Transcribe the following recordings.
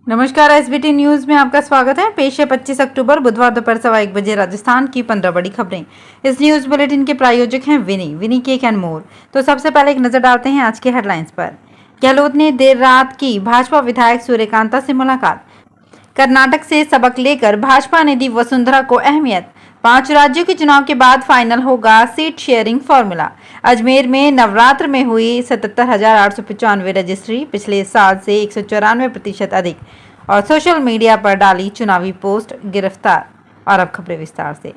नमस्कार, SBT news में आपका स्वागत है। पेश है 25 अक्टूबर बुधवार दोपहर 1:15 बजे राजस्थान की 15 बड़ी खबरें। इस न्यूज बुलेटिन के प्रायोजक हैं विनी केक एंड मोर। तो सबसे पहले एक नजर डालते हैं आज के हेडलाइंस पर। गहलोत ने देर रात की भाजपा विधायक सूर्यकांता से मुलाकात। कर्नाटक से सबक लेकर भाजपा ने दी वसुंधरा को अहमियत। 5 राज्यों के चुनाव के बाद फाइनल होगा सीट शेयरिंग फॉर्मूला। अजमेर में नवरात्र में हुई 77,895 रजिस्ट्री, पिछले साल से 194% अधिक। और सोशल मीडिया पर डाली चुनावी पोस्ट, गिरफ्तार। और अब खबरें विस्तार से।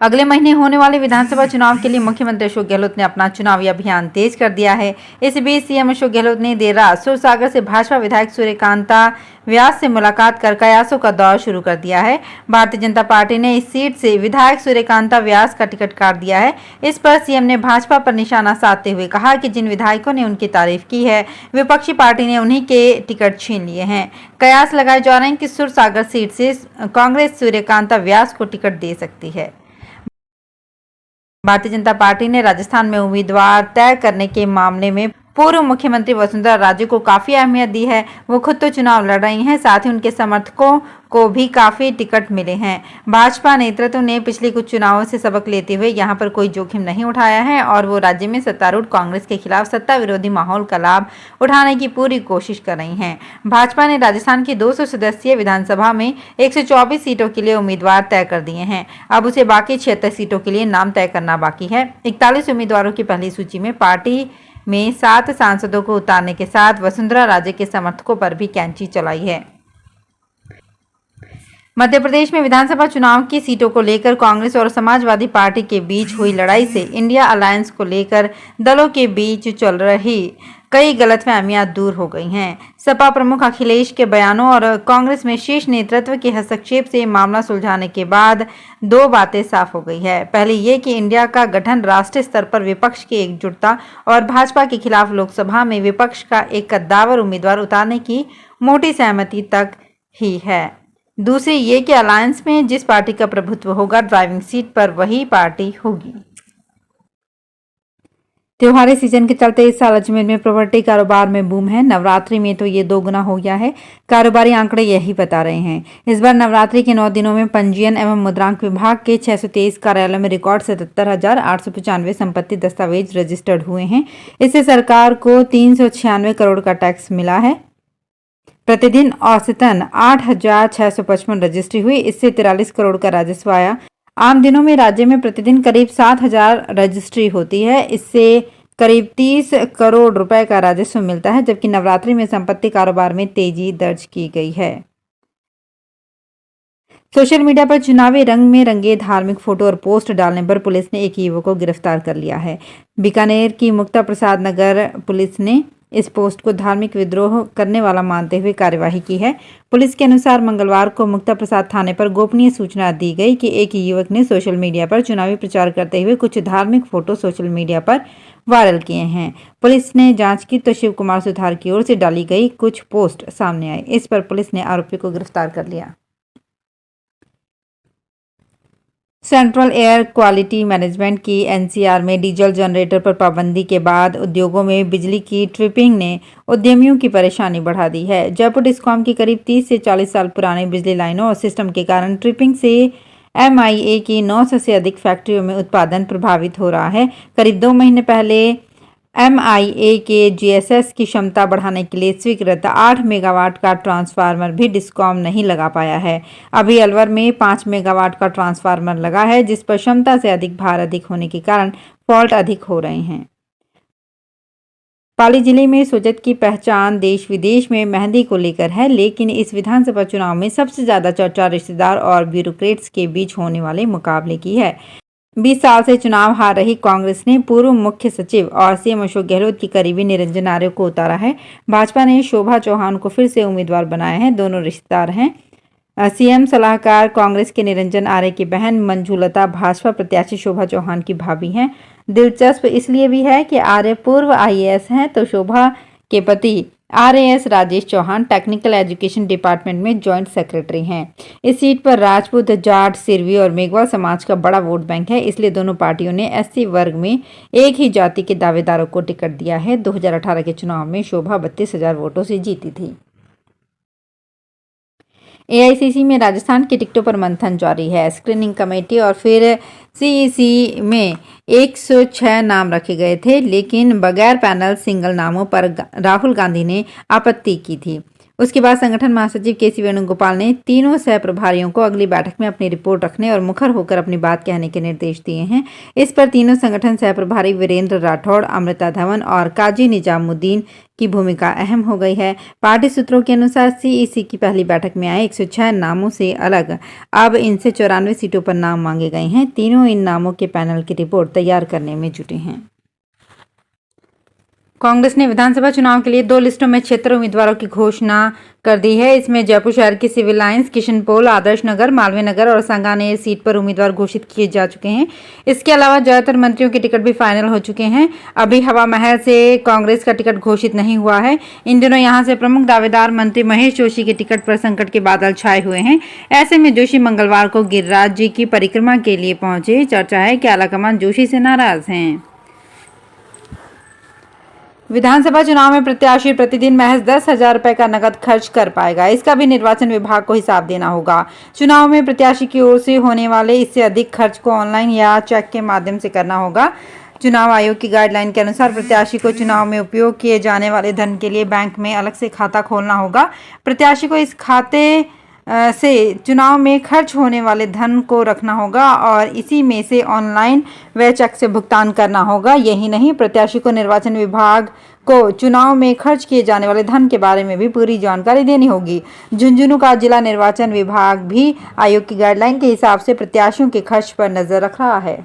अगले महीने होने वाले विधानसभा चुनाव के लिए मुख्यमंत्री अशोक गहलोत ने अपना चुनावी अभियान तेज कर दिया है। इस बीच सीएम अशोक गहलोत ने देर रात सुरसागर से भाजपा विधायक सूर्यकांता व्यास से मुलाकात कर कयासों का दौर शुरू कर दिया है। भारतीय जनता पार्टी ने इस सीट से विधायक सूर्यकांता व्यास का टिकट काट दिया है। इस पर सीएम ने भाजपा पर निशाना साधते हुए कहा कि जिन विधायकों ने उनकी तारीफ की है, विपक्षी पार्टी ने उन्हीं के टिकट छीन लिए हैं। कयास लगाए जा रहे हैं कि सुरसागर सीट से कांग्रेस सूर्यकांता व्यास को टिकट दे सकती है। भारतीय जनता पार्टी ने राजस्थान में उम्मीदवार तय करने के मामले में पूर्व मुख्यमंत्री वसुंधरा राजे को काफी अहमियत दी है। वो खुद तो चुनाव लड़ रही हैं, साथ ही उनके समर्थकों को भी काफी टिकट मिले हैं। भाजपा नेतृत्व ने पिछले कुछ चुनावों से सबक लेते हुए यहां पर कोई जोखिम नहीं उठाया है और वो राज्य में सत्तारूढ़ कांग्रेस के खिलाफ सत्ता विरोधी माहौल का लाभ उठाने की पूरी कोशिश कर रही है। भाजपा ने राजस्थान की 200 सदस्यीय विधानसभा में 124 सीटों के लिए उम्मीदवार तय कर दिए हैं। अब उसे बाकी 76 सीटों के लिए नाम तय करना बाकी है। 41 उम्मीदवारों की पहली सूची में पार्टी में 7 सांसदों को उतारने के साथ वसुंधरा राजे के समर्थकों पर भी कैंची चलाई है। मध्य प्रदेश में विधानसभा चुनाव की सीटों को लेकर कांग्रेस और समाजवादी पार्टी के बीच हुई लड़ाई से इंडिया अलायंस को लेकर दलों के बीच चल रही कई गलतफहमियां दूर हो गई हैं। सपा प्रमुख अखिलेश के बयानों और कांग्रेस में शीर्ष नेतृत्व के हस्तक्षेप से मामला सुलझाने के बाद 2 बातें साफ हो गई है। पहली ये कि इंडिया का गठन राष्ट्रीय स्तर पर विपक्ष की एकजुटता और भाजपा के खिलाफ लोकसभा में विपक्ष का एक कद्दावर उम्मीदवार उतारने की मोटी सहमति तक ही है। दूसरी ये कि अलायंस में जिस पार्टी का प्रभुत्व होगा, ड्राइविंग सीट पर वही पार्टी होगी। त्योहारी सीजन के चलते इस साल अजमेर में प्रॉपर्टी कारोबार में बूम है। नवरात्रि में तो ये 2 गुना हो गया है। कारोबारी आंकड़े यही बता रहे हैं। इस बार नवरात्रि के 9 दिनों में पंजीयन एवं मुद्रांक विभाग के 623 कार्यालयों में रिकॉर्ड 77,895 संपत्ति दस्तावेज रजिस्टर्ड हुए हैं। इससे सरकार को 396 करोड़ का टैक्स मिला है। प्रतिदिन औसतन 8,655 रजिस्ट्री हुई। इससे 43 करोड़ का राजस्व आया। आम दिनों में राज्य में प्रतिदिन करीब 7,000 रजिस्ट्री होती है। इससे करीब 30 करोड़ रुपए का राजस्व मिलता है, जबकि नवरात्रि में संपत्ति कारोबार में तेजी दर्ज की गई है। सोशल मीडिया पर चुनावी रंग में रंगे धार्मिक फोटो और पोस्ट डालने पर पुलिस ने एक युवक को गिरफ्तार कर लिया है। बीकानेर की मुक्ता प्रसाद नगर पुलिस ने इस पोस्ट को धार्मिक विद्रोह करने वाला मानते हुए कार्यवाही की है। पुलिस के अनुसार मंगलवार को मुक्ता प्रसाद थाने पर गोपनीय सूचना दी गई कि एक युवक ने सोशल मीडिया पर चुनावी प्रचार करते हुए कुछ धार्मिक फोटो सोशल मीडिया पर वायरल किए हैं। पुलिस ने जांच की तो शिव कुमार सुथार की ओर से डाली गई कुछ पोस्ट सामने आई। इस पर पुलिस ने आरोपी को गिरफ्तार कर लिया। सेंट्रल एयर क्वालिटी मैनेजमेंट की एनसीआर में डीजल जनरेटर पर पाबंदी के बाद उद्योगों में बिजली की ट्रिपिंग ने उद्यमियों की परेशानी बढ़ा दी है। जयपुर डिस्कॉम की करीब 30 से 40 साल पुरानी बिजली लाइनों और सिस्टम के कारण ट्रिपिंग से एमआईए की 900 से अधिक फैक्ट्रियों में उत्पादन प्रभावित हो रहा है। करीब 2 महीने पहले एमआईए के जीएसएस की क्षमता बढ़ाने के लिए स्वीकृत 8 मेगावाट का ट्रांसफार्मर भी डिस्कॉम नहीं लगा पाया है। अभी अलवर में 5 मेगावाट का ट्रांसफार्मर लगा है, जिस पर क्षमता से अधिक भार अधिक होने के कारण फॉल्ट अधिक हो रहे हैं। पाली जिले में सोजत की पहचान देश विदेश में मेहंदी को लेकर है, लेकिन इस विधानसभा चुनाव में सबसे ज्यादा चर्चा रिश्तेदार और ब्यूरोक्रेट्स के बीच होने वाले मुकाबले की है। 20 साल से चुनाव हार रही कांग्रेस ने पूर्व मुख्य सचिव और सीएम अशोक गहलोत की करीबी निरंजन आर्य को उतारा है। भाजपा ने शोभा चौहान को फिर से उम्मीदवार बनाया है। दोनों रिश्तेदार हैं। सीएम सलाहकार कांग्रेस के निरंजन आर्य की बहन मंजूलता भाजपा प्रत्याशी शोभा चौहान की भाभी हैं। दिलचस्प इसलिए भी है कि आर्य पूर्व आईएएस हैं, तो शोभा के पति RAS Rajesh Chauhan technical education department में जॉइंट सेक्रेटरी हैं। इस सीट पर राजपूत, जाट, सिरवी और मेघवाल समाज का बड़ा वोट बैंक है, इसलिए दोनों पार्टियों ने एससी वर्ग में एक ही जाति के दावेदारों को टिकट दिया है। 2018 के चुनाव में शोभा 32,000 वोटों से जीती थी। एआईसीसी में राजस्थान की टिकटों पर मंथन जारी है। स्क्रीनिंग कमेटी और फिर सीईसी में 106 नाम रखे गए थे, लेकिन बगैर पैनल सिंगल नामों पर राहुल गांधी ने आपत्ति की थी। उसके बाद संगठन महासचिव केसी वेणुगोपाल ने तीनों सह प्रभारियों को अगली बैठक में अपनी रिपोर्ट रखने और मुखर होकर अपनी बात कहने के निर्देश दिए हैं। इस पर तीनों संगठन सह प्रभारी वीरेंद्र राठौड़, अमृता धवन और काजी निजामुद्दीन की भूमिका अहम हो गई है। पार्टी सूत्रों के अनुसार सीईसी की पहली बैठक में आए 106 नामों से अलग अब इनसे 94 सीटों पर नाम मांगे गए हैं। तीनों इन नामों के पैनल की रिपोर्ट तैयार करने में जुटे हैं। कांग्रेस ने विधानसभा चुनाव के लिए 2 लिस्टों में क्षेत्र उम्मीदवारों की घोषणा कर दी है। इसमें जयपुर शहर की सिविल लाइंस, किशनपोल, आदर्श नगर, मालवीय नगर और सांगानेर सीट पर उम्मीदवार घोषित किए जा चुके हैं। इसके अलावा ज्यादातर मंत्रियों के टिकट भी फाइनल हो चुके हैं। अभी हवा महल से कांग्रेस का टिकट घोषित नहीं हुआ है। इन दिनों यहां से प्रमुख दावेदार मंत्री महेश जोशी के टिकट पर संकट के बादल छाए हुए हैं। ऐसे में जोशी मंगलवार को गिरिराज जी की परिक्रमा के लिए पहुंचे। चर्चा है कि आलाकमान जोशी से नाराज हैं। विधानसभा चुनाव में प्रत्याशी प्रतिदिन महज 10,000 रुपए का नकद खर्च कर पाएगा। इसका भी निर्वाचन विभाग को हिसाब देना होगा। चुनाव में प्रत्याशी की ओर से होने वाले इससे अधिक खर्च को ऑनलाइन या चेक के माध्यम से करना होगा। चुनाव आयोग की गाइडलाइन के अनुसार प्रत्याशी को चुनाव में उपयोग किए जाने वाले धन के लिए बैंक में अलग से खाता खोलना होगा। प्रत्याशी को इस खाते से चुनाव में खर्च होने वाले धन को रखना होगा और इसी में से ऑनलाइन व चेक से भुगतान करना होगा। यही नहीं, प्रत्याशी को निर्वाचन विभाग को चुनाव में खर्च किए जाने वाले धन के बारे में भी पूरी जानकारी देनी होगी। झुंझुनू का जिला निर्वाचन विभाग भी आयोग की गाइडलाइन के हिसाब से प्रत्याशियों के खर्च पर नजर रख रहा है।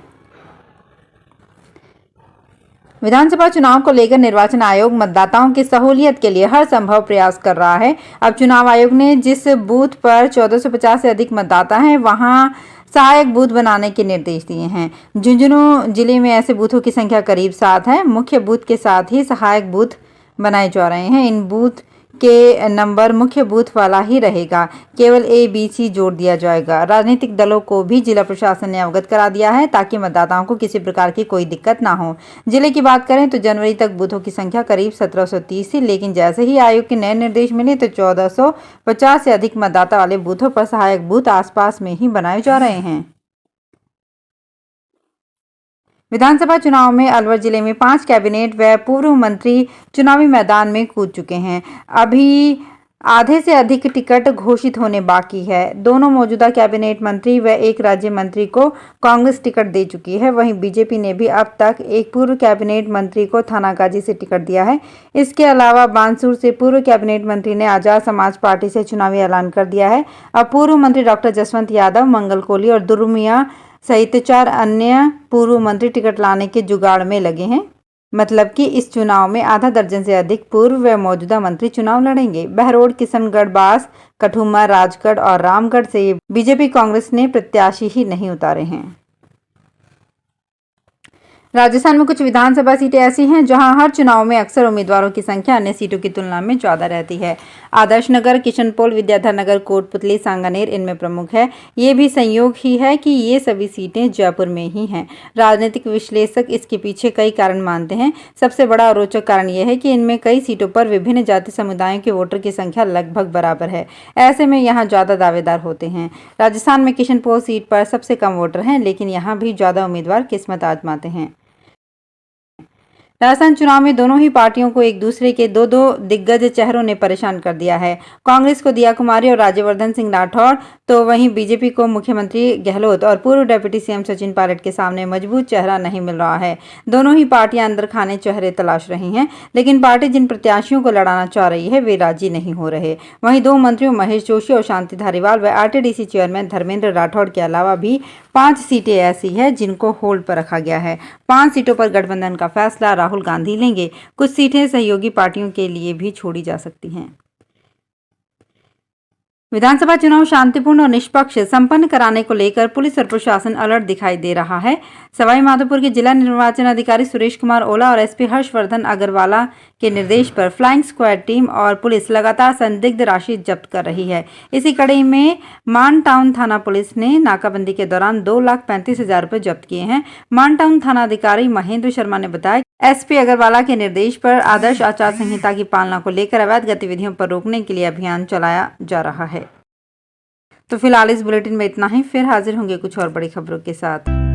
विधानसभा चुनाव को लेकर निर्वाचन आयोग मतदाताओं की सहूलियत के लिए हर संभव प्रयास कर रहा है। अब चुनाव आयोग ने जिस बूथ पर 1450 से अधिक मतदाता हैं, वहां सहायक बूथ बनाने के निर्देश दिए हैं। झुंझुनू जिले में ऐसे बूथों की संख्या करीब 7 है। मुख्य बूथ के साथ ही सहायक बूथ बनाए जा रहे हैं। इन बूथ के नंबर मुख्य बूथ वाला ही रहेगा, केवल ABC जोड़ दिया जाएगा। राजनीतिक दलों को भी जिला प्रशासन ने अवगत करा दिया है ताकि मतदाताओं को किसी प्रकार की कोई दिक्कत ना हो। जिले की बात करें तो जनवरी तक बूथों की संख्या करीब 1730 थी, लेकिन जैसे ही आयोग के नए निर्देश मिले तो 1450 से अधिक मतदाता वाले बूथों पर सहायक बूथ आसपास में ही बनाए जा रहे हैं। विधानसभा चुनाव में अलवर जिले में 5 कैबिनेट व पूर्व मंत्री चुनावी मैदान में कूद चुके हैं। अभी आधे से अधिक टिकट घोषित होने बाकी है। दोनों मौजूदा कैबिनेट मंत्री व एक राज्य मंत्री को कांग्रेस टिकट दे चुकी है। वहीं बीजेपी ने भी अब तक एक पूर्व कैबिनेट मंत्री को थानागाजी से टिकट दिया है। इसके अलावा बानसूर से पूर्व कैबिनेट मंत्री ने आजाद समाज पार्टी से चुनावी ऐलान कर दिया है। अब पूर्व मंत्री डॉक्टर जसवंत यादव, मंगलकोली और दुर्मिया सहित 4 अन्य पूर्व मंत्री टिकट लाने के जुगाड़ में लगे हैं। मतलब कि इस चुनाव में आधा दर्जन से अधिक पूर्व व मौजूदा मंत्री चुनाव लड़ेंगे। बहरोड, किशनगढ़, बास, कठुआ, राजगढ़ और रामगढ़ से बीजेपी कांग्रेस ने प्रत्याशी ही नहीं उतारे हैं। राजस्थान में कुछ विधानसभा सीटें ऐसी हैं जहां हर चुनाव में अक्सर उम्मीदवारों की संख्या अन्य सीटों की तुलना में ज्यादा रहती है। आदर्श नगर, किशनपोल, विद्याधर नगर, कोटपुतली, सांगानेर इनमें प्रमुख है। ये भी संयोग ही है कि ये सभी सीटें जयपुर में ही हैं। राजनीतिक विश्लेषक इसके पीछे कई कारण मानते हैं। सबसे बड़ा और रोचक कारण यह है कि इनमें कई सीटों पर विभिन्न जाति समुदायों के वोटर की संख्या लगभग बराबर है। ऐसे में यहाँ ज्यादा दावेदार होते हैं। राजस्थान में किशनपोल सीट पर सबसे कम वोटर हैं, लेकिन यहाँ भी ज्यादा उम्मीदवार किस्मत आजमाते हैं। राजस्थान चुनाव में दोनों ही पार्टियों को एक दूसरे के दो दिग्गज चेहरों ने परेशान कर दिया है। कांग्रेस को दिया कुमारी और राज्यवर्धन सिंह राठौड़, तो वहीं बीजेपी को मुख्यमंत्री गहलोत और पूर्व डिप्टी सीएम सचिन पायलट के सामने मजबूत चेहरा नहीं मिल रहा है। दोनों ही पार्टियां अंदर खाने चेहरे तलाश रही हैं, लेकिन पार्टी जिन प्रत्याशियों को लड़ाना चाह रही है वे राजी नहीं हो रहे। वहीं 2 मंत्रियों महेश जोशी और शांति धारीवाल व RTDC चेयरमैन धर्मेंद्र राठौड़ के अलावा भी 5 सीटें ऐसी है जिनको होल्ड पर रखा गया है। 5 सीटों पर गठबंधन का फैसला राहुल गांधी लेंगे। कुछ सीटें सहयोगी पार्टियों के लिए भी छोड़ी जा सकती हैं। विधानसभा चुनाव शांतिपूर्ण और निष्पक्ष संपन्न कराने को लेकर पुलिस और प्रशासन अलर्ट दिखाई दे रहा है। सवाई माधोपुर के जिला निर्वाचन अधिकारी सुरेश कुमार ओला और SP हर्षवर्धन अग्रवाला के निर्देश पर फ्लाइंग स्क्वाड टीम और पुलिस लगातार संदिग्ध राशि जब्त कर रही है। इसी कड़ी में मान टाउन थाना पुलिस ने नाकाबंदी के दौरान 2,35,000 रुपए जब्त किए हैं। मान टाउन थाना अधिकारी महेंद्र शर्मा ने बताया SP अग्रवाला के निर्देश पर आदर्श आचार संहिता की पालना को लेकर अवैध गतिविधियों पर रोकने के लिए अभियान चलाया जा रहा है। तो फिलहाल इस बुलेटिन में इतना ही, फिर हाजिर होंगे कुछ और बड़ी खबरों के साथ।